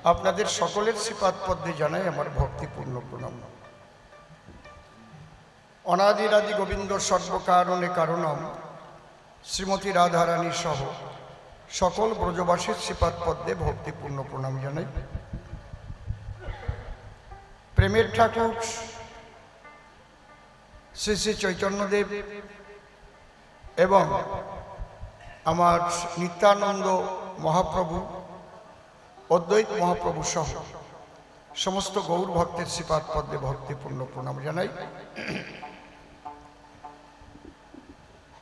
আপনাদের সকলের শ্রীপাদ পদ্মে জানাই আমার ভক্তিপূর্ণ প্রণাম। অনাদিরাদি গোবিন্দ সর্বকারণে কারণম শ্রীমতী রাধারানী সহ সকল ব্রজবাসীর শ্রীপাদ পদ্মে ভক্তিপূর্ণ প্রণাম জানাই। প্রেমের ঠাকুর শ্রী শ্রী চৈতন্যদেব এবং আমার নিত্যানন্দ মহাপ্রভু, অদ্বৈত মহাপ্রভু সহ সমস্ত গৌর ভক্তের শ্রীপাদ পদ্মে ভক্তিপূর্ণ প্রণাম জানাই।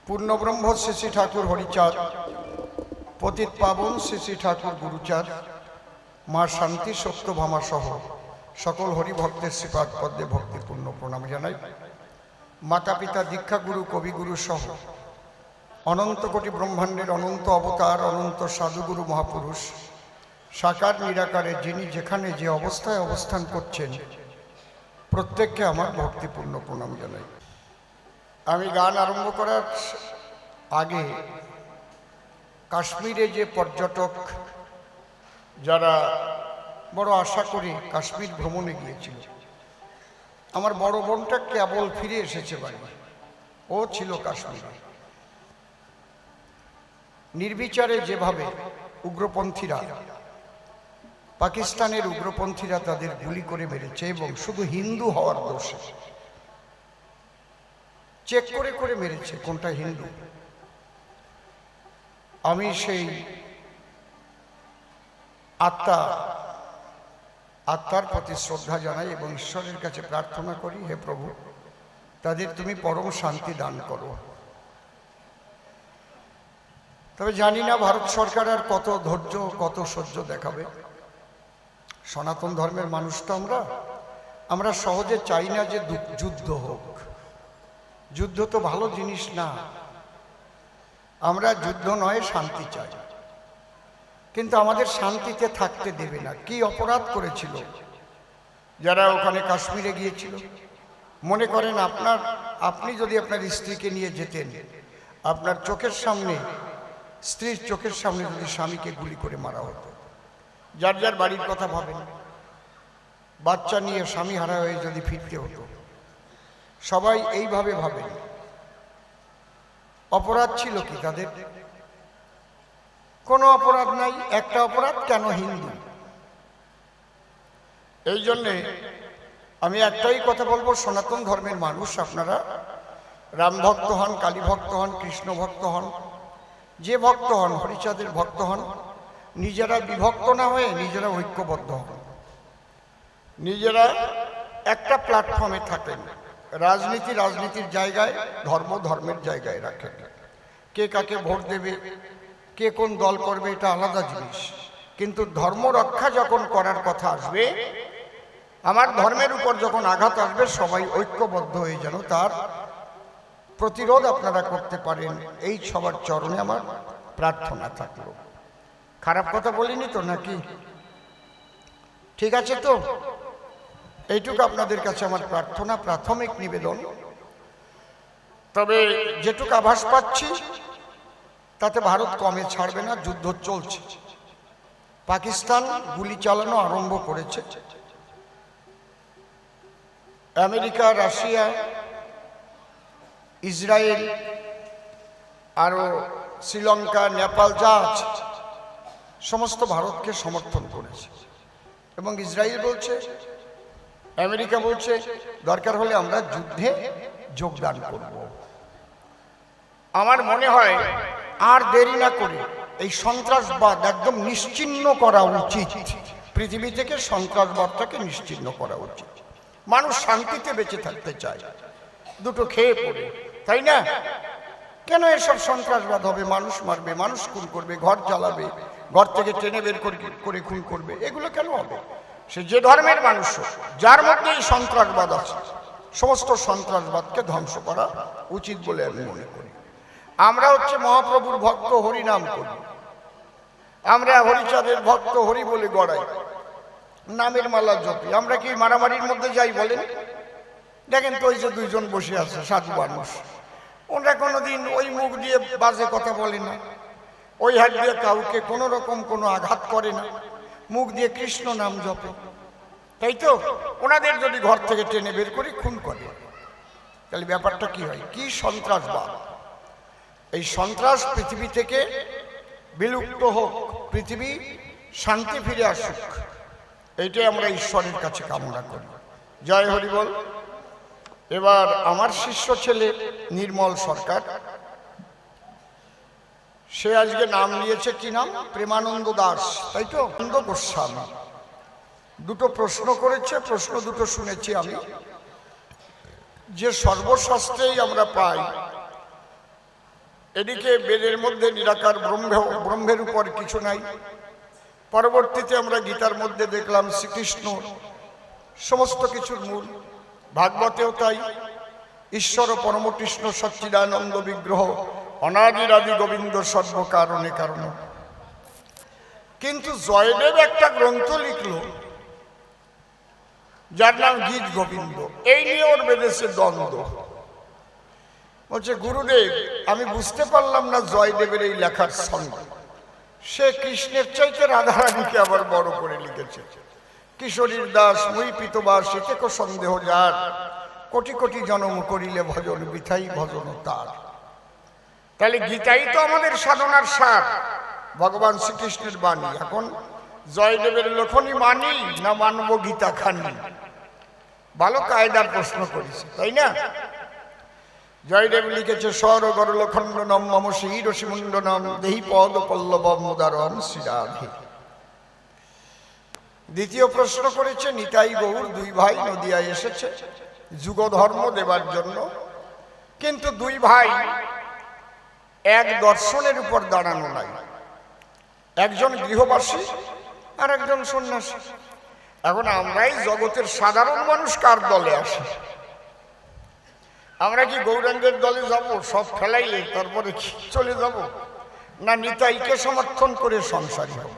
পূর্ণব্রহ্ম শ্রী শ্রী ঠাকুর হরিচাঁদ, পতিত পাবন শ্রী শ্রী ঠাকুর গুরুচাঁদ, মা শান্তি সত্যভামা সহ সকল হরিভক্তের শ্রীপাদ পদ্মে ভক্তিপূর্ণ প্রণাম জানাই। মাতা পিতা দীক্ষাগুরু কবিগুরু সহ অনন্ত কোটি ব্রহ্মাণ্ডের অনন্ত অবতার অনন্ত সাধুগুরু মহাপুরুষ সাকার নিরাকারে যিনি যেখানে যে অবস্থায় অবস্থান করছেন প্রত্যেককে আমার ভক্তিপূর্ণ প্রণাম জানাই। আমি গান আরম্ভ করার আগে কাশ্মীরে যে পর্যটক যারা বড় আশা করে কাশ্মীর ভ্রমণে গিয়েছিল, আমার বড় বোনটা কেবল ফিরে এসেছে বাড়ি, ও ছিল কাশ্মীরে। নির্বিচারে যেভাবে উগ্রপন্থীরা, পাকিস্তানের উগ্রপন্থীরা তাদের গুলি করে মেরেছে এবং শুধু হিন্দু হওয়ার দোষে চেক করে করে মেরেছে কোনটা হিন্দু। আমি সেই আত্মার প্রতি শ্রদ্ধা জানাই এবং ঈশ্বরের কাছে প্রার্থনা করি, হে প্রভু তাদের তুমি পরম শান্তি দান করো। তবে জানি না ভারত সরকার আর কত ধৈর্য কত সহ্য দেখাবে। সনাতন ধর্মের মানুষ তো আমরা সহজে চাই না যে যুদ্ধ হোক। যুদ্ধ তো ভালো জিনিস না, আমরা যুদ্ধ নয় শান্তি চাই, কিন্তু আমাদের শান্তিতে থাকতে দেবে না। কি অপরাধ করেছিল যারা ওখানে কাশ্মীরে গিয়েছিল? মনে করেন আপনি যদি আপনার স্ত্রীকে নিয়ে যেতেন, আপনার চোখের সামনে, স্ত্রীর চোখের সামনে যদি স্বামীকে গুলি করে মারা হতো। যার যার বাড়ির কথা ভাবেন, বাচ্চা নিয়ে স্বামী হারা হয়ে যদি ফিরতে হতো, সবাই এইভাবে ভাবেন। অপরাধ ছিল কি তাদের? কোনো অপরাধ নাই। একটা অপরাধ কেন? হিন্দু। এই জন্যে আমি একটাই কথা বলবো, সনাতন ধর্মের মানুষ আপনারা রাম ভক্ত হন, কালী ভক্ত হন, কৃষ্ণ ভক্ত হন, যে ভক্ত হন, হরিচাঁদের ভক্ত হন, নিজেরা বিভক্ত না হয়ে নিজেরা ঐক্যবদ্ধ হন, নিজেরা একটা প্ল্যাটফর্মে থাকেন। রাজনীতির জায়গায়, ধর্মের জায়গায় রাখেন। কে কাকে ভোট দেবে, কে কোন দল করবে, এটা আলাদা জিনিস, কিন্তু ধর্ম রক্ষা যখন করার কথা আসবে, আমার ধর্মের উপর যখন আঘাত আসবে, সবাই ঐক্যবদ্ধ হয়ে যেন তার প্রতিরোধ আপনারা করতে পারেন, এই সবার চরণে আমার প্রার্থনা থাকলো। খারাপ কথা বলিনি তো নাকি? ঠিক আছে তো? এইটুকু আপনাদের কাছে আমার প্রার্থনা, প্রাথমিক নিবেদন। তবে যেটুকু আভাস পাচ্ছি তাতে ভারত কমে ছাড়বে না, যুদ্ধ চলছে। পাকিস্তান গুলি চালানো আরম্ভ করেছে। আমেরিকা, রাশিয়া, ইসরায়েল, আরও শ্রীলঙ্কা, নেপাল যা আছে সমস্ত ভারতকে সমর্থন করেছে। এবং ইসরায়েল বলছে, আমেরিকা বলছে দরকার হলে আমরা যুদ্ধে যোগদান করব। আমার মনে হয় আর দেরি না করে এই সন্ত্রাসবাদ একদম নিশ্চিহ্ন করা উচিত। পৃথিবী থেকে সন্ত্রাসবাদটাকে নিশ্চিহ্ন করা উচিত। মানুষ শান্তিতে বেঁচে থাকতে চায়, দুটো খেয়ে পড়ে, তাই না? কেন এসব সন্ত্রাসবাদ হবে? মানুষ মারবে, মানুষ খুন করবে, ঘর জ্বালাবে, ঘর থেকে টেনে বের করে খুন করবে, এগুলো কেন হবে? সে যে ধর্মের মানুষ, যার মধ্যে এই সন্ত্রাসবাদ আছে, সমস্ত সন্ত্রাসবাদকে ধ্বংস করা উচিত বলে আমি মনে করি। আমরা হচ্ছে মহাপ্রভুর ভক্ত, হরিনাম করি, আমরা হরিচাঁদের ভক্ত, হরি বলে গড়াই, নামের মালা জপি। আমরা কি মারামারির মধ্যে যাই বলেন? দেখেন তো ওই যে দুইজন বসে আছে সাধু মানুষ, ওরা কোনোদিন ওই মুখ দিয়ে বাজে কথা বলে না, ওই হাত দিয়ে কাউকে কোনো রকম কোনো আঘাত করে না, মুখ দিয়ে কৃষ্ণ নাম জপে, তাই তো? ওনাদের যদি ঘর থেকে টেনে বের করে খুন করে, তাহলে ব্যাপারটা কি হয়? কি সন্ত্রাসবাদ! এই সন্ত্রাস পৃথিবী থেকে বিলুপ্ত হোক, পৃথিবী শান্তি ফিরে আসুক, এইটাই আমরা ঈশ্বরের কাছে কামনা করি। জয় হরি বল। এবার আমার শিষ্য ছেলে নির্মল সরকার, সে আজকে নাম নিয়েছে, কি নাম? প্রেমানন্দ দাস, তাই তো? আনন্দ গোস্বামী। দুটো প্রশ্ন করেছে, প্রশ্ন দুটো শুনেছি আমি। যে সর্বশাস্ত্রেই আমরা পাই, এদিকে বেদের মধ্যে নিরাকার ব্রহ্মের উপর কিছু নাই। পরবর্তীতে আমরা গীতার মধ্যে দেখলাম শ্রীকৃষ্ণ সমস্ত কিছুর মূল, ভাগবতেও তাই। ঈশ্বর পরমকৃষ্ণ সচ্চিদানন্দ বিগ্রহ, অনাদির আদি গোবিন্দ সর্বকারণে কারণ। কিন্তু জয়দেব একটা গ্রন্থ লিখল যার নাম গীত গোবিন্দ। এই নিয়ে ওর বেঁধেছে দ্বন্দ্ব। বলছে, গুরুদেব আমি বুঝতে পারলাম না জয়দেবের এই লেখার সঙ্গে। সে কৃষ্ণের চাইতে রাধারানীকে আবার বড় করে লিখেছে। কিশোরীর দাস মুই পিতবাস এতে সন্দেহ যার, কোটি কোটি জনম করিলে ভজন বিথাই ভজন তার। তাহলে গীতাই তো আমাদের সাধনার সার, ভগবান শ্রীকৃষ্ণের বাণী। এখন জয়দেবের লেখনী মানি না মানব গীতা খানি? ভালো কায়দার প্রশ্ন করেছে, তাই না? জয়দেব লিখেছে, স্বর গরল খণ্ডনম মম শিরসি মুন্ডনম দেহি পদ পল্লবম উদারম শ্রীরাধে। দ্বিতীয় প্রশ্ন করেছে, নিতাই গৌর দুই ভাই নদিয়ায় এসেছে যুগ ধর্ম দেবার জন্য, কিন্তু দুই ভাই এক দর্শনের উপর দাঁড়ানো নাই। একজন গৃহবাসী আর একজন সন্ন্যাসী। এখন আমরাই জগতের সাধারণ মানুষ কার দলে আসি? আমরা কি গৌরাঙ্গের দলে যাব সব ফেলাইয়ে তারপরে চলে যাব, না নিতাইকে সমর্থন করে সংসারী হব?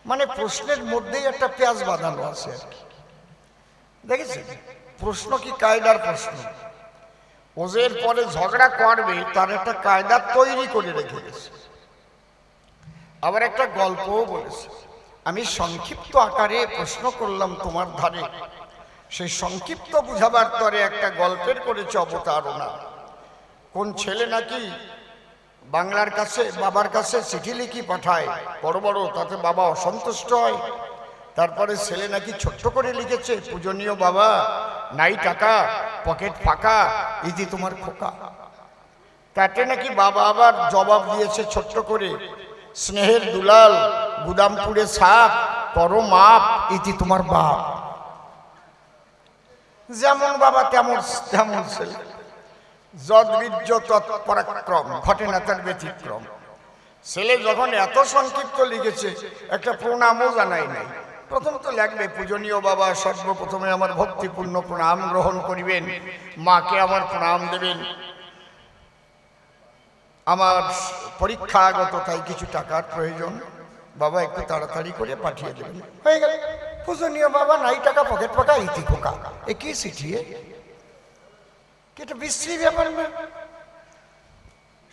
মানে প্রশ্নের মধ্যেই একটা পেঁয়াজ বাঁধানো আছে আর কি। দেখেছি প্রশ্ন কি কায়দার প্রশ্ন। ওজের পরে ঝগড়া করবে তার একটা কায়দা তৈরি করে রেখে গেছে। আবার একটা গল্পও বলেছে। আমি সংক্ষিপ্ত আকারে প্রশ্ন করলাম তোমার ধারে, সেই সংক্ষিপ্ত বুঝাবার তরে একটা গল্পের করেছে অবতারণা। কোন ছেলে নাকি বাংলার কাছে বাবার কাছে চিঠি লিখি পাঠায় বড় বড়, তাতে বাবা অসন্তুষ্ট হয়। তারপরে ছেলে নাকি ছোট্ট করে লিখেছে, পূজনীয় বাবা নাই টাকা, পকেট ফাঁকা, ইতি তোমার খোকা। তাতে নাকি বাবা আবার জবাব দিয়েছে ছোট্ট করে, স্নেহের দুলাল গুদামপুরে ছাপ, করো মাপ, ইতি তোমার বাপ। যেমন বাবা তেমন তেমন ছেলে, যদ্বীর্য তৎপরাক্রম, ঘটে না তার ব্যতিক্রম। ছেলে যখন এত সংক্ষিপ্ত লিখেছে, একটা প্রণামও জানাই নাই। প্রথম তো লাগবে, পূজনীয় বাবা সর্বপ্রথমে আমার ভক্তিপূর্ণ প্রণাম গ্রহণ করিবেন, মাকে আমার প্রণাম দেবেন, আমার পরীক্ষা আগত তাই কিছু টাকার প্রয়োজন, বাবা একটু তাড়াতাড়ি করে পাঠিয়ে দেবেন। হয়ে গেল। পূজনীয় বাবা নাই টাকা, পকেট ফাঁকা, ইতি খোকা। এ কি চিঠি? এটা বিশ্রী ব্যাপার না?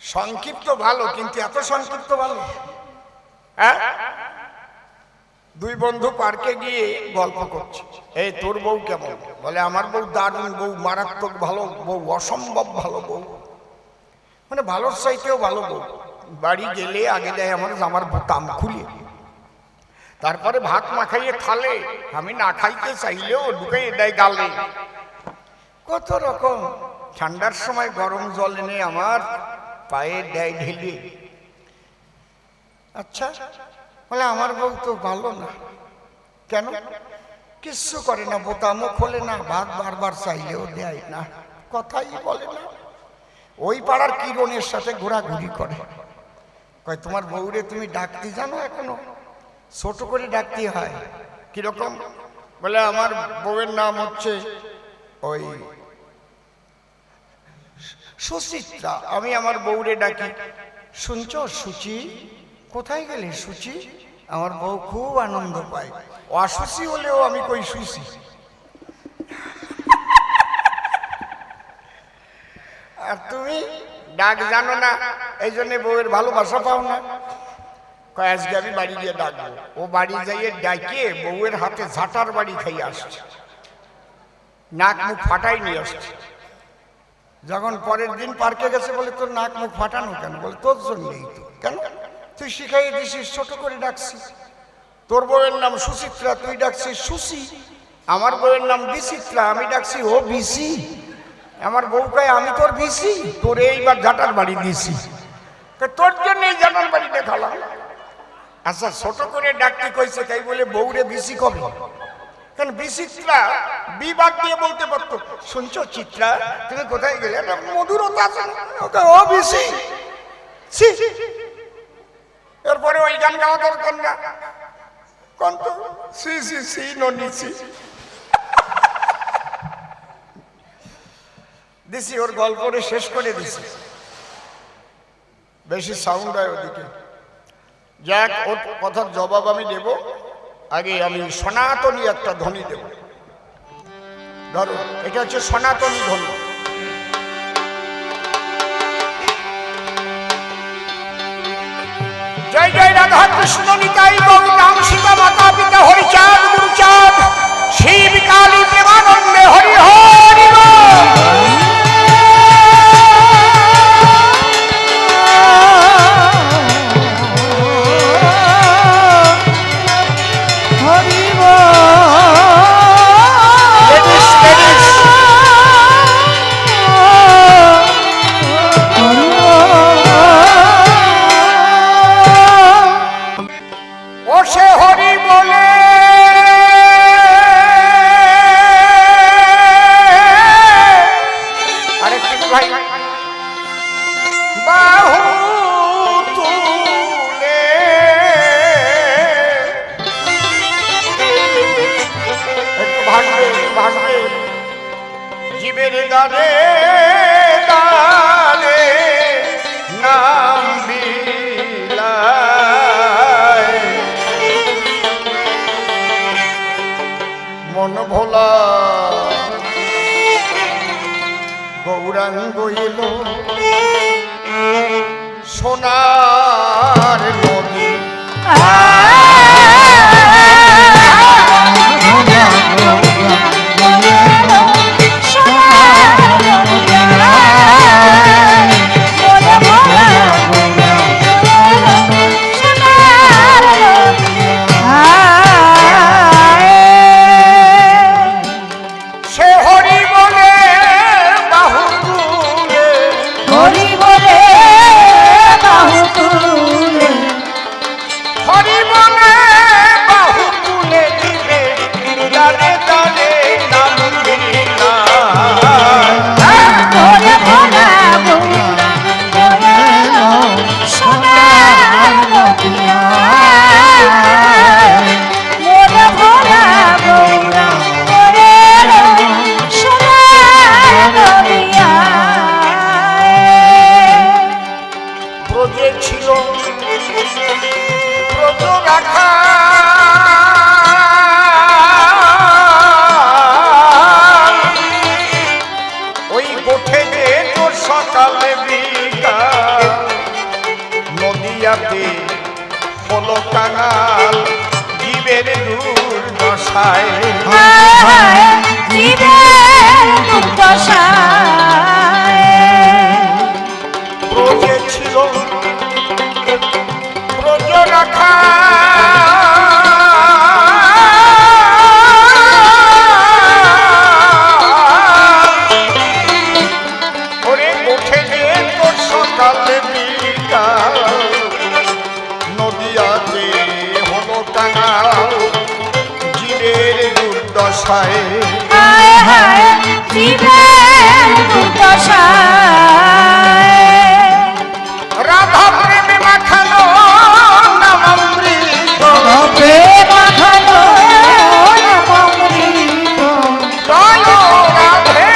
সংক্ষিপ্ত ভালো, কিন্তু এত সংক্ষিপ্ত ভালো? হ্যাঁ, দুই বন্ধু পার্কে গিয়ে গল্প করছে, এই তোর বউ কেমন? বলে আমার বউ দারুণ বউ, মারাত্মক ভালো বউ, অসম্ভব ভালো বউ, মানে ভালোর চাইতেও ভালো বউ। বাড়ি গেলে আগে দেয় আমার জামার বোতাম খুলে, তারপরে ভাত মাখাইয়ে থালে, আমি না খাইতে চাইলেও ঢুকাইয়ে দেয় গালে। কত রকম। ঠান্ডার সময় গরম জল এনে আমার পায়ে দেয় ঢেলে। আচ্ছা, বলে আমার বউ তো ভালো না। কেন? কিচ্ছু করে না, বোতামও খোলে না, ভাত বারবার চাইলেও দেয় না, কথাই বলে না। ওই পাড়ার কিরণের সাথে ঘোরাঘুরি করে। কয় তোমার বউরে তুমি ডাকতে জানো এখনো? ছোট করে ডাকতে হয়। কিরকম? বলে আমার বউয়ের নাম হচ্ছে ওই সুচিত্রা, আমি আমার বউরে ডাকি শুনছ সুচি, কোথায় গেলে সুচি? আমার বউ খুব আনন্দ পায়। অসুচি হলেও আমি কই সুচি। আর তুমি ডাক জানো না, এই জন্য বউয়ের ভালোবাসা পাও না। আজকে আমি বাড়ি গিয়ে ডাকবো। ও বাড়ি যাইয়ে ডাকে বউয়ের হাতে ঝাঁটার বাড়ি খাইয়ে আসছে, নাক মুখ ফাটাই নিয়ে আসছে। যখন পরের দিন পার্কে গেছে বলে তোর নাক মুখ ফাটানো কেন? বলে তোর জন্যই তো। কেন? তুই শিখাই দিছিস, ছোট করে ডাকছিস। তোর বউয়ের নাম সুচিত্রা, তুই ডাকছিস সুসি। আমার বউয়ের নাম বিচিত্রা, আমি ডাকছি ও বিসি। আমার বউ কয় আমি তোর বিসি, তোর এইবার ঝাঁটার বাড়ি দিছি, তোর জন্য এই ঝাঁটার বাড়ি দেখালাম। আচ্ছা ছোট করে ডাকতে কইছে তাই বলে বউরে বিসি কবে? কারণ বিচিত্রা বিবাদ দিয়ে বলতে পারতো, শুনছো চিত্রা তুমি কোথায় গেলে? মধুরতা আছে ও বিসি। এরপরে ওই গান গাওয়া দরকার না, কন্ত সি সি সি নিছি দিছি, ওর গল্পরে শেষ করে দিছি। বেশি সাউন্ড হয় ওদিকে। যাক, ওর কথার জবাব আমি দেব, আগে আমি সনাতনী একটা ধ্বনি দেব। ধরো এটা হচ্ছে সনাতনী ধ্বনি। জয় জয় রাধা কৃষ্ণ নিতাই গৌর রাম সীতা মাতা পিতা হরিচাঁদ গুরুচাঁদ শিব কালী প্রেমানন্দে হরি হরি জীবের গানে গানে নাম বিলায় মন ভোলা গৌরাঙ্গ এলো সোনার নদী। হলো কাঙাল জীবের দুর্দশায়, জীবের দুর্দশায় ব্রজে ছিল ব্রজ রাখা ওরে উঠে যে তোর সকালে বিকাল নদিয়াতে হলো কাঙাল জীবের দুর্দশায়, জীবের দুর্দশায় রাধা প্রেমে মাখানো নামামৃত, প্রেম মাখানো নামামৃত জয় রাধে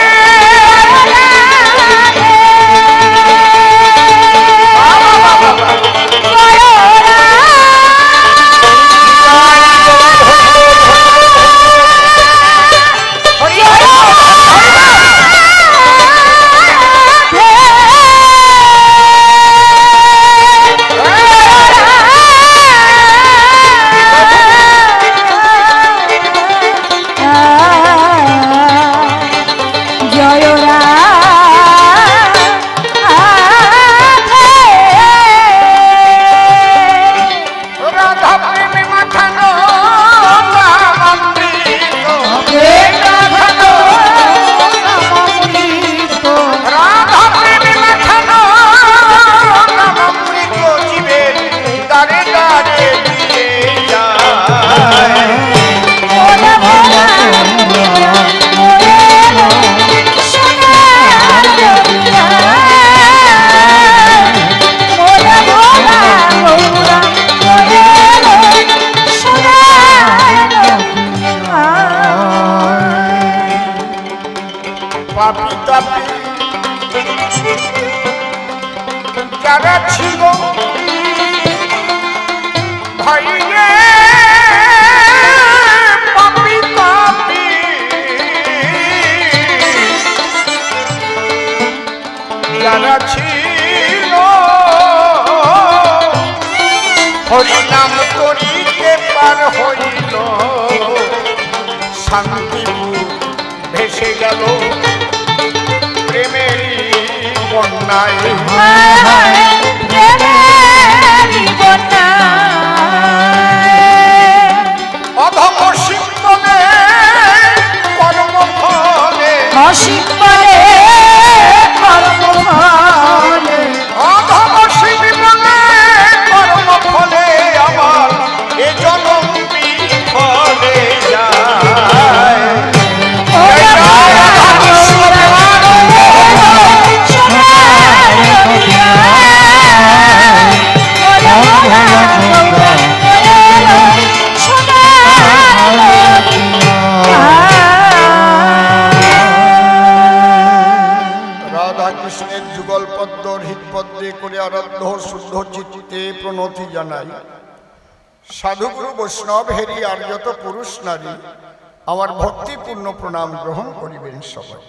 শান্তি ভেসে গেল প্রেমেরই বন্যায়। অধম শিবনে কর্মফলে অধম শিবনে কর্মফলে আমার এ জনম বিফলে যায়। রাধাকৃষ্ণের যুগল পদ্ম হৃদপদ্মে করে আরাধ্য শুদ্ধ চিত্তে প্রণতি জানাই। সাধুগুরু বৈষ্ণব হেরি আর যত পুরুষ নারী আমার ভক্তিপূর্ণ প্রণাম গ্রহণ করিবেন সবাই।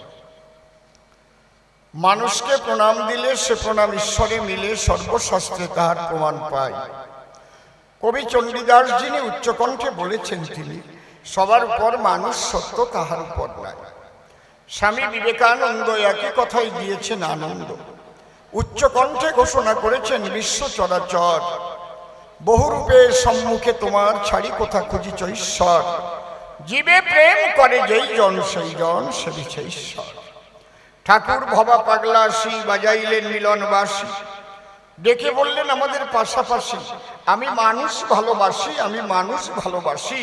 মানুষকে প্রণাম দিলে সে প্রণাম ঈশ্বরে মিলে, সর্বশাস্ত্রে তাহার প্রমাণ পায়। কবি চণ্ডীদাস যিনি উচ্চকণ্ঠে বলেছেন, তিনি সবার উপর মানুষ সত্য, তাহার উপর নাই। স্বামী বিবেকানন্দ একই কথাই দিয়েছেন আনন্দ। উচ্চকণ্ঠে ঘোষণা করেছেন, বিশ্ব চরাচর বহুরূপে সম্মুখে তোমার, ছাড়ি কোথা খুঁজিছ ঈশ্বর। জীবে প্রেম করে যেই জন, সেই জন সেবিছে ঈশ্বর। ঠাকুর ভবা পাগলাসী বাজাইলেন মিলনবাসী, ডেকে বললেন আমাদের পাশাপাশি, আমি মানুষ ভালোবাসি, আমি মানুষ ভালোবাসি।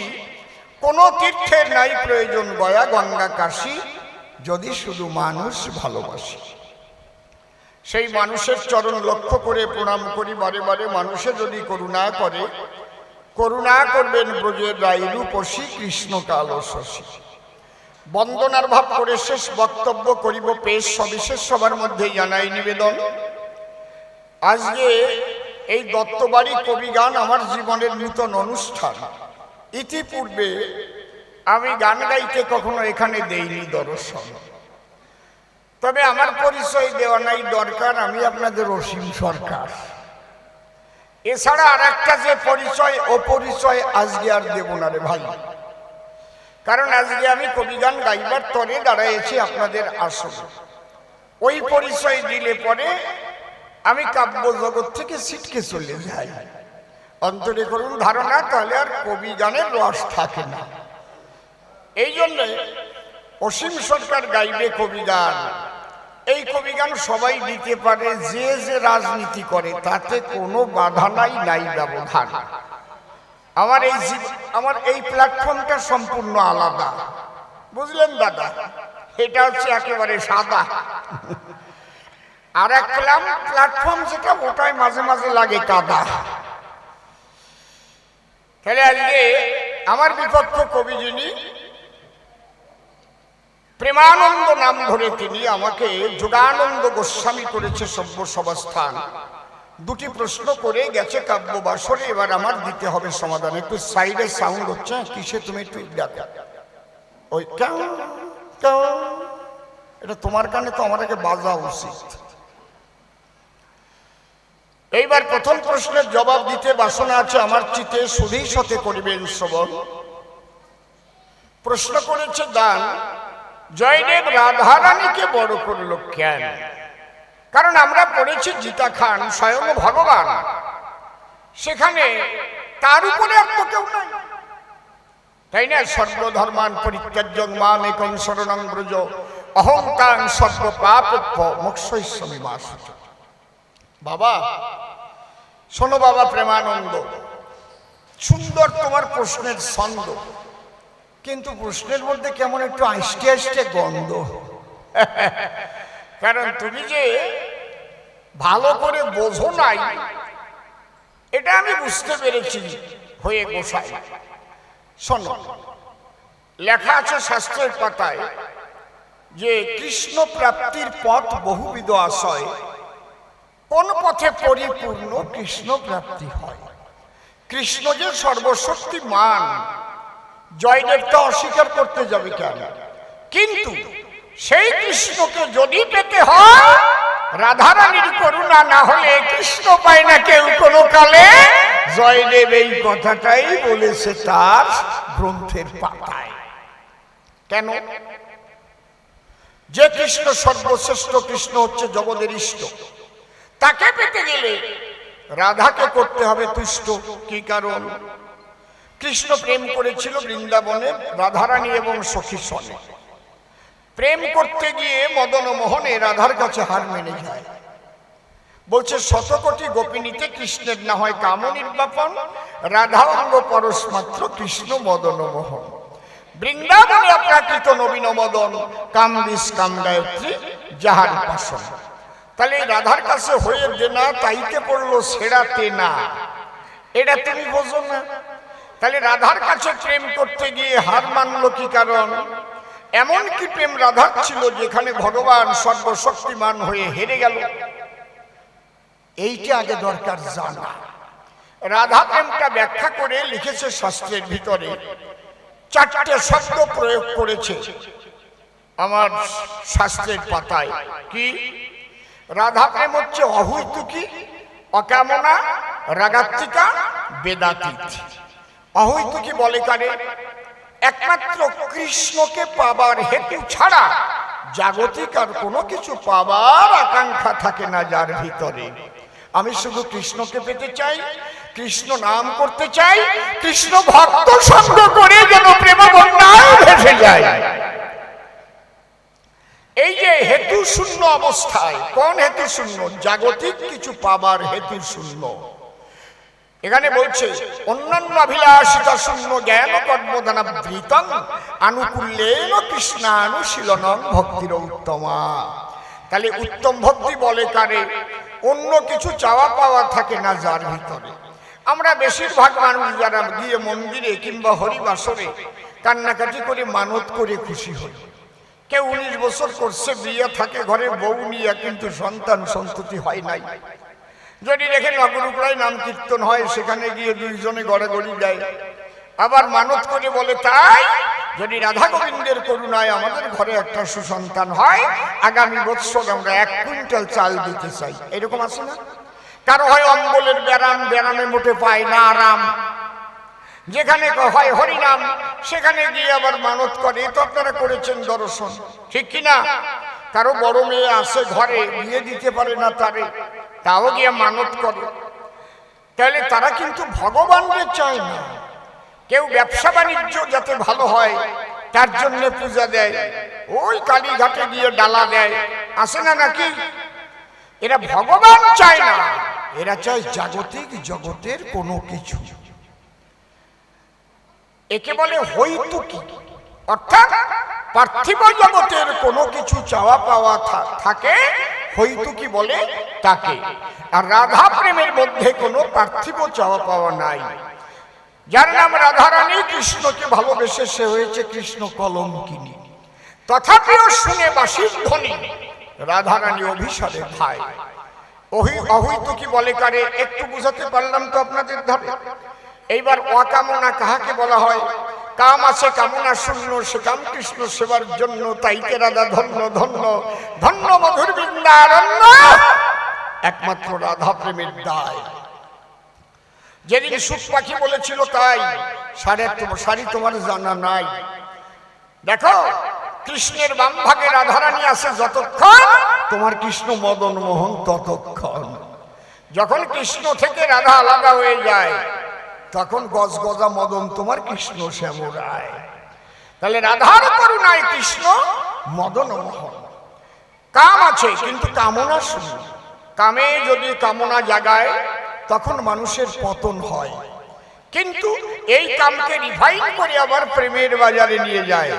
কোনো তীর্থের নাই প্রয়োজন গয়া গঙ্গা কাশী, যদি শুধু মানুষ ভালোবাসি। সেই মানুষের চরণ লক্ষ্য করে প্রণাম করি বারে বারে। মানুষে যদি করুণা করে, করুণা করবেন ব্রজের রাই রূপসী কৃষ্ণ কাল শশী। বন্দনার ভাব করে শেষ বক্তব্য করিব পেশ, সবিশেষ সবার মধ্যে জানাই নিবেদন। আজকে এই দত্তবাড়ি কবিগান আমার জীবনের নূতন অনুষ্ঠান। ইতিপূর্বে আমি গান গাইতে কখনো এখানে দেইনি দর্শন, তবে আমার পরিচয় দেওয়া নাই দরকার, আমি আপনাদের অসীম সরকার। এছাড়া আর একটা যে পরিচয়, ও পরিচয় আজকে আর দেব না রে ভাই, কারণ আজকে আমি কবিগান গাইবার তরে দাঁড়াইছি আপনাদের আসলে। ওই পরিচয় দিলে পরে আমি কাব্য জগৎ থেকে ছিটকে চলে যাই। অন্তরে করুন ধারণা, তাহলে আর কবিগানের রস থাকে না। এই জন্য অসীম সরকার গাইবে কবিগান। এই কবিগান সবাই দিতে পারে, যে যে রাজনীতি করে তাতে কোনো বাধা নাই, নাই ব্যবধান। আমার এই প্ল্যাটফর্মটা সম্পূর্ণ আলাদা, বুঝলেন দাদা? এটা হচ্ছে একেবারে সাদা। আর এক প্ল্যাটফর্ম যেটা, ওটাই মাঝে মাঝে লাগে কাদা। তাহলে আজকে আমার বিপক্ষ কবি যিনি, প্রেমানন্দ নাম ধরে তিনি আমাকে যোগানন্দ গোস্বামী করেছে সভ্য সভাস্থান। দুটি প্রশ্ন করে গেছে কাব্য বাসরে, এবার আমার দিতে হবে সমাধান। একটু সাইডে সাউন্ড হচ্ছে, কিসে তুমি একটু দেখো। ওই এটা তোমার কানে তো আমার আগে বাজা উচিত। এইবার প্রথম প্রশ্নের জবাব দিতে বাসনা আছে আমার চিতে, শুধুই সাথে করিবেন শ্রবণ। প্রশ্ন করেছে দান, জয়দেব রাধারানীকে বড় করল কেন? কারণ আমরা পড়েছি গীতা খান স্বয়ং ভগবান, সেখানে তার উপরে আর তো কেউ নাই, তাই না? সর্বধর্মান পরিত্যাজ্যং মাম একং শরণং ব্রজ, অহং তাং সর্ব পাপেভ্যো মোক্ষয়িষ্যামি মা শুচি। বাবা শোনো, বাবা প্রেমানন্দ, সুন্দর তোমার প্রশ্নের ছন্দ, কিন্তু প্রশ্নের মধ্যে কেমন একটু আষ্টে আষ্টে গন্ধ। কারণ তুমি যে ভালো করে বোঝো নাই, এটা আমি বুঝতে পেরেছি হয়ে গোসাই। শোনো, লেখা আছে শাস্ত্রের পাতায় যে কৃষ্ণ প্রাপ্তির পথ বহুবিধ আশয়, কোন পথে পরিপূর্ণ কৃষ্ণ প্রাপ্তি হয়। কৃষ্ণ যে সর্বশক্তিমান, জয়দেবটা অস্বীকার করতে যাবে কেন? কিন্তু সেই কৃষ্ণকে যদি পেতে হয়, রাধারানীর করুণা না হলে কৃষ্ণ পায় না কেউ কোনো কালে। জয়দেব এই কথাটাই বলেছে তার গ্রন্থের পাতায়। কেন? যে কৃষ্ণ সর্বশ্রেষ্ঠ, কৃষ্ণ হচ্ছে জগতের ইষ্ট, তাকে পেতে গেলে রাধাকে করতে হবে তুষ্ট। কি কারণ? কৃষ্ণ প্রেম করেছিল বৃন্দাবনে রাধারানী এবং সখী সনে। প্রেম করতে গিয়ে মদন মোহনে রাধার কাছে হার মেনে যায়। বলছে শতকোটি গোপিনীতে কৃষ্ণের না হয় কাম নির্বাপন, রাধা অঙ্গ পরশ মাত্র কৃষ্ণ মদন মোহন। বৃন্দাবনে অপ্রাকৃত নবীন মদন, কাম বিষ কাম গায়ত্রী যাহার উপাসন। তাহলে রাধার কাছে হয়ে যে না তাইতে পড়লো সেরাতে না, এটা তুমি বোঝো না। তাহলে রাধার কাছে প্রেম করতে গিয়ে হার মানলো কি কারণ? এমন কি প্রেম রাধার ছিল যেখানে ভগবান সর্বশক্তিমান হয়ে হেরে গেল? এইটা আগে দরকার জানা। রাধা প্রেমটা ব্যাখ্যা করে লিখেছে শাস্ত্রের ভিতরে, চারটে শব্দ প্রয়োগ করেছে আমার শাস্ত্রের পাতায়। কি? রাধা প্রেম হচ্ছে অহৈতুকী, অকামনা, রাগাত্মিকা, বেদাতীত। অহৈতুকী বলে কারে? একমাত্র কৃষ্ণকে পাবার হেতু ছাড়া জাগতিক আর কোনো কিছু পাবার আকাঙ্ক্ষা থাকে না যার ভিতরে। আমি শুধু কৃষ্ণকে পেতে চাই, কৃষ্ণ নাম করতে চাই, কৃষ্ণ ভক্ত সঙ্গ করে যেন প্রেম বন্যায় ভেসে যায়। এই যে হেতু শূন্য অবস্থায়, কোন হেতু শূন্য? জাগতিক কিছু পাবার হেতু শূন্য। এখানে বলছে অন্যান্য অভিলাষিতা শূন্য জ্ঞান কর্মদানাবৃতং আনুকূল্যেন কৃষ্ণানুশীলনং ভক্তির উত্তমা। তাহলে উত্তম ভক্তি বলে কারে? অন্য কিছু চাওয়া পাওয়া থাকে না যার ভিতরে। আমরা বেশিরভাগ মানুষ যারা গিয়ে মন্দিরে কিংবা হরিবাসরে কান্নাকাটি করে মানত করে খুশি হই। কেউ 19 বছর করছে, বিয়ে থাকে ঘরে বউ নিয়ে, কিন্তু সন্তান সন্ততি হয় নাই। যদি দেখেন নগরুকড়ায় নাম কীর্তন হয়, সেখানে গিয়ে দুইজনে গড়াগড়ি দেয়, আবার মানত করে বলে তাই যদি রাধা গোবিন্দের করুণায় আমাদের ঘরে একটা সুসন্তান হয়, আগামী বছর আমরা 1 কুইন্টাল চাল দিতে চাই। এরকম আছে না? কারো হয় অম্বলের ব্যারাম, ব্যারামে মোটে পায় না আরাম। যেখানে হয় হরিনাম, সেখানে গিয়ে আবার মানত করে। তো আপনারা করেছেন দর্শন, ঠিক কিনা? কারো বড় মেয়ে আসে ঘরে, বিয়ে দিতে পারে না তারে, তাও গিয়ে মানত করে। তাহলে তারা কিন্তু ভগবানকে চায় না। কেউ ব্যবসা বাণিজ্য যাতে ভালো হয় তার জন্য পূজা দেয়, ওই কালীঘাটে গিয়ে ডালা দেয়, আসে না নাকি? এরা ভগবান চায় না, এরা চায় জাগতিক জগতের কোনো কিছু। একে বলে হইতুকি, অর্থাৎ পার্থিব জগতের কোনো কিছু চাওয়া পাওয়া থাকে, হইতুকি বলে তাকে। আর রাধা প্রেমের মধ্যে কোনো পার্থিব চাওয়া পাওয়া নাই। যার নাম রাধারানী, কৃষ্ণকে ভালোবেসে সে হয়েছে কৃষ্ণ কলঙ্কিনী। তথাপিও শুনে বাঁশির ধ্বনি রাধারানী অভিসারে ভাই। অহৈতুকি বলে কারে? একটু বুঝাতে পারলাম তো আপনাদের ধারে। এইবার অকামনা কাহাকে বলা হয়? কাম আছে কামনা শূন্য, সে কাম কৃষ্ণ সেবার জন্য, তাইতে রাধা ধন্য ধন্য ধন্য মধুর বৃন্দারণ্য। একমাত্র রাধা প্রেমের দায়। যেদিন সুখ পাখি বলেছিল তাই, সারি তোমার জানা নাই। দেখো কৃষ্ণের বাম ভাগে রাধারানী আছে যতক্ষণ, তোমার কৃষ্ণ মদন মোহন ততক্ষণ। যখন কৃষ্ণ থেকে রাধা আলাদা হয়ে যায়, তখন গজগজা মদন তোমার কৃষ্ণ শ্যামরায়। তাহলে রাধার করুণায় কৃষ্ণ মদন মোহন। কাম আছে কিন্তু কামনা শূন্য। কামে যদি কামনা জাগায় তখন মানুষের পতন হয়। কিন্তু এই কামকে রিফাইন করে আবার প্রেমের বাজারে নিয়ে যায়,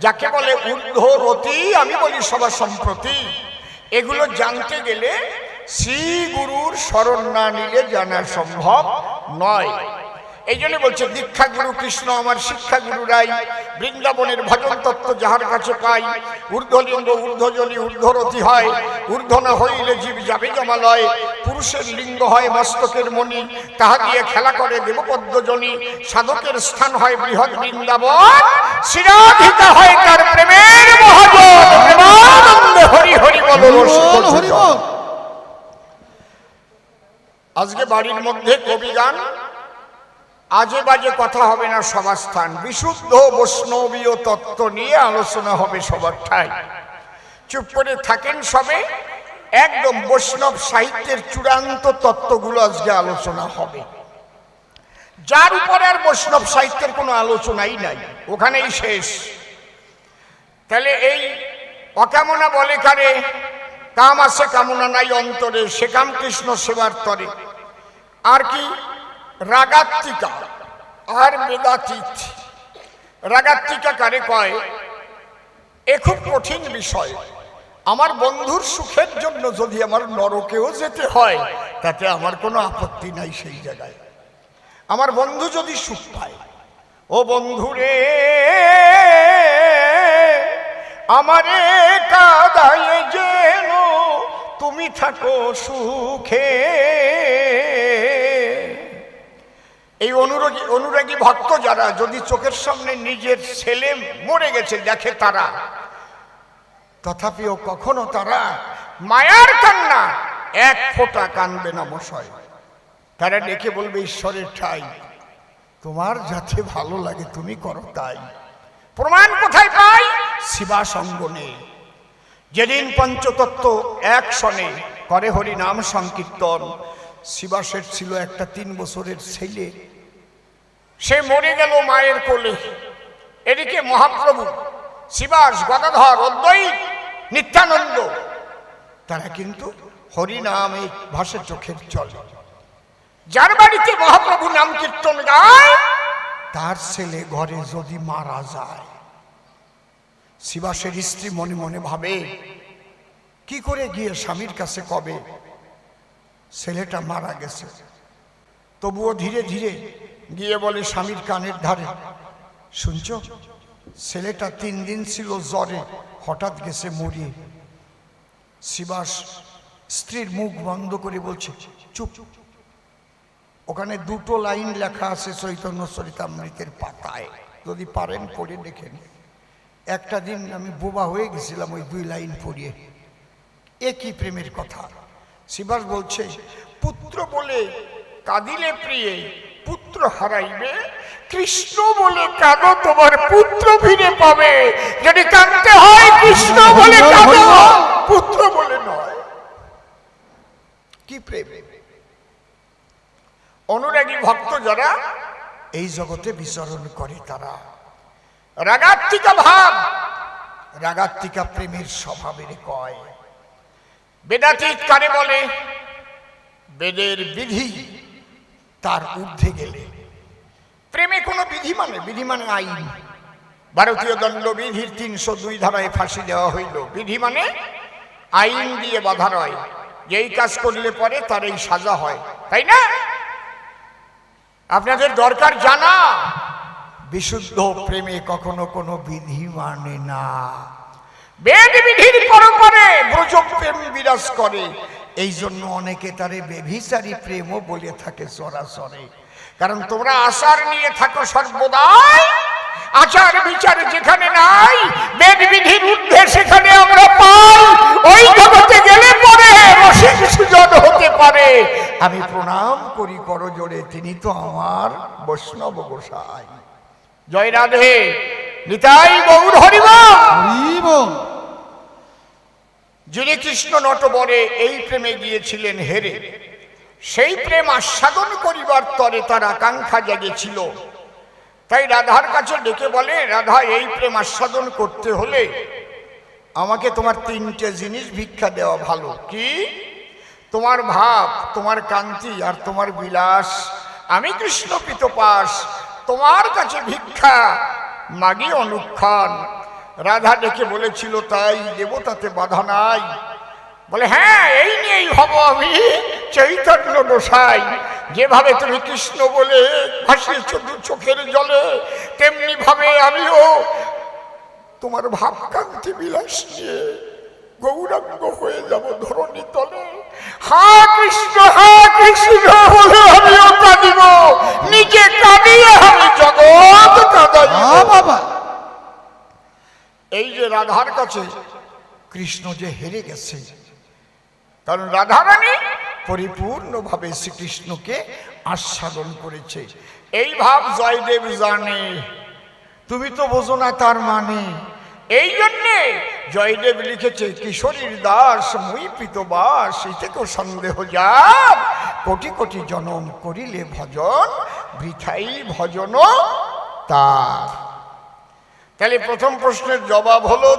যাকে বলে ঊর্ধ্বরতি। আমি বলি সভা সম্প্রতি। এগুলো জানতে গেলে শ্রী গুরুর শরণ না নিলে জানা সম্ভব নয়। এই জন্য বলছে দীক্ষা গুরু কৃষ্ণ আমার শিক্ষা গুরু রাই, বৃন্দাবনের ভজন তত্ত্ব যাহার কাছে পাই। ঊর্ধ্বলিঙ্গ ঊর্ধ্বজনী ঊর্ধ্বরতি হয়, ঊর্ধ্ব না হইলে জীব যাবে জমালয়। পুরুষের লিঙ্গ হয় মস্তকের মণি, তাহা দিয়ে খেলা করে দেবপদ্মজনী। সাধকের স্থান হয় বৃহৎ বৃন্দাবন, শিরাধিকা হয় তার প্রেমের মহাজন। প্রেমানন্দে হরি হরি বল। আজকে বাড়ির মধ্যে কবি গান আজে বাজে কথা হবে না সবার স্থান, বিশুদ্ধ বৈষ্ণবীয় তত্ত্ব নিয়ে আলোচনা হবে সবার ঠাই। চুপ করে থাকেন সবে, একদম বৈষ্ণব সাহিত্যের চূড়ান্ত তত্ত্বগুলো আজকে আলোচনা হবে, যার উপরে আর বৈষ্ণব সাহিত্যের কোনো আলোচনাই নাই, ওখানেই শেষ। তাহলে এই অকামনা বলে কারে, কাম আছে কামনা নাই অন্তরে, সে কাম কৃষ্ণ সেবার তরে। আর কি রাগাত্মিকা আর বেদাতীত। রাগাত্মিকা কারে কয়, এ খুব কঠিন বিষয়, আমার বন্ধুর সুখের জন্য যদি আমার নরকেও যেতে হয় তাতে আমার কোনো আপত্তি নাই, সেই জায়গায় আমার বন্ধু যদি সুখ পায়। ও বন্ধুরে আমারে কাঁদায় যেন তুমি থাকো সুখে। এই অনুরাগী ভক্ত যারা যদি চোখের সামনে নিজের ছেলে মরে গেছে দেখে তারা, তথাপিও কখনো তারা মায়ার কান্না এক ফোঁটা কানবে না মশাই। তারা ডেকে বলবে, ঈশ্বরের ঠাই তোমার যাতে ভালো লাগে তুমি করো তাই। প্রমাণ কোথায় পাই? শিবাসঙ্গনে। যেদিন পঞ্চতত্ত্ব এক সনে করে হরি নাম সংকীর্তন, শিবাসের ছিল একটা 3 বছরের ছেলে, সে মরে গেল মায়ের কোলে। এদিকে মহাপ্রভু শিবাস, গদাধর, অদ্বৈত, নিত্যানন্দ তারা কিন্তু হরি নামে ভাসে চোখের জলে। যার বাড়িতে মহাপ্রভু নাম কীর্তন গায় তার ছেলে ঘরে যদি মারা যায়, শিবাসের স্ত্রী মনে মনে ভাবে কি করে গিয়ে স্বামীর কাছে কবে ছেলেটা মারা গেছে। তবুও ধীরে ধীরে গিয়ে বলে স্বামীর কানের ধারে, শুনছ ছেলেটা 3 দিন ছিল জ্বরে, হঠাৎ গেছে মরিয়ে। শিবাস স্ত্রীর মুখ বন্ধ করে বলছে, চুপ। ওখানে 2টো লাইন লেখা আছে চৈতন্য চরিতামৃতের পাতায়, যদি পারেন পড়ে দেখেন। একটা দিন আমি বোবা হয়ে গেছিলাম ওই 2 লাইন পড়িয়ে। একই প্রেমের কথা। শিবাস বলছে, পুত্র বলে কাঁদিলে প্রিয়ে পুত্র হারাইবে, কৃষ্ণ বলে কাঁদো তোমার পুত্র ফিরে পাবে। যদি কাঁদতে হয় কৃষ্ণ বলে কাঁদো, পুত্র বলে নয়। কি প্রেম! অনুরাগী ভক্ত যারা এই জগতে বিচরণ করে তারা রাগাত্মিকা ভাব, রাগাত্মিকা প্রেমের স্বভাবের কয়। বেদাতীত কারে বলে? বেদের বিধি তার ঊর্ধ্বে গেলে। প্রেমে কোনো বিধি মানে, বিধি মানে আইন। ভারতীয় দণ্ডবিধির 302 ধারায় ফাঁসি দেওয়া হইল। বিধি মানে আইন দিয়ে বাধা রয়, যেই কাজ করলে পরে তার এই সাজা হয়, তাই না? আপনাদের দরকার জানা, বিশুদ্ধ প্রেমে কখনো কোনো বিধি মানে না। বেদ বিধির পরপরে ব্রজ প্রেম বিরাজ করে, এই জন্য অনেকে তারে বেভিচারী প্রেমও বলে থাকে সরাসরি। কারণ তোমরা আচার নিয়ে থাকো সর্বদাই, আচার বিচার যেখানে নাই, বেদ বিধির ঊর্ধ্বে সেখানে আমরা পাই। ওই জগতে গেলে পরে রসিক সুজন হতে পারে। আমি প্রণাম করি করজোড়ে, তিনি তো আমার বৈষ্ণব গোসাই। জয় রাধে, নিতাই গৌর হরিবল। যিনি কৃষ্ণ নটবরে এই প্রেমে গিয়েছিলেন হেরে, সেই প্রেম আস্বাদন করিবার তরে তার আকাঙ্ক্ষা জেগেছিল। তাই রাধার কাছে ডেকে বলে, রাধা এই প্রেম আস্বাদন করতে হলে আমাকে তোমার 3টে জিনিস ভিক্ষা দেওয়া ভালো। কি? তোমার ভাব, তোমার কান্তি আর তোমার বিলাস। আমি কৃষ্ণ পিতপাস, তোমার কাছে ভিক্ষা মাগি অনুক্ষণ। রাধা ডেকে বলেছিল, তাই দেব, তাতে বাধা নাই। বলে, হ্যাঁ এই নিয়েই হব আমি চৈতন্য গোসাই। যেভাবে তুমি কৃষ্ণ বলে ভাসিয়েছ চোখের জলে, তেমনি ভাবে আমিও তোমার ভাবকান্তি বিলাস নিয়ে গৌরাঙ্গ হয়ে যাব ধরণী তলে। হা কৃষ্ণ বলে আমিও কাঁদিব, নিজে কাঁদিয়ে আমি জগৎ কাঁদাইব। এই যে রাধার কাছে কৃষ্ণ যে হেরে গেছে, কারণ রাধারানী পরিপূর্ণভাবে শ্রীকৃষ্ণকে আস্বাদন করেছে। এই ভাব জয়দেব জানে, তুমি তো বোঝো না তার মানে। এই জন্যে জয়দেব লিখেছে, কিশোরীর দাস মুই পিতবাস, এতেকেও সন্দেহ যার, কোটি কোটি জনম করিলে ভজন, বৃথাই ভজন তার। তাহলে প্রথম প্রশ্নের জবাব হলো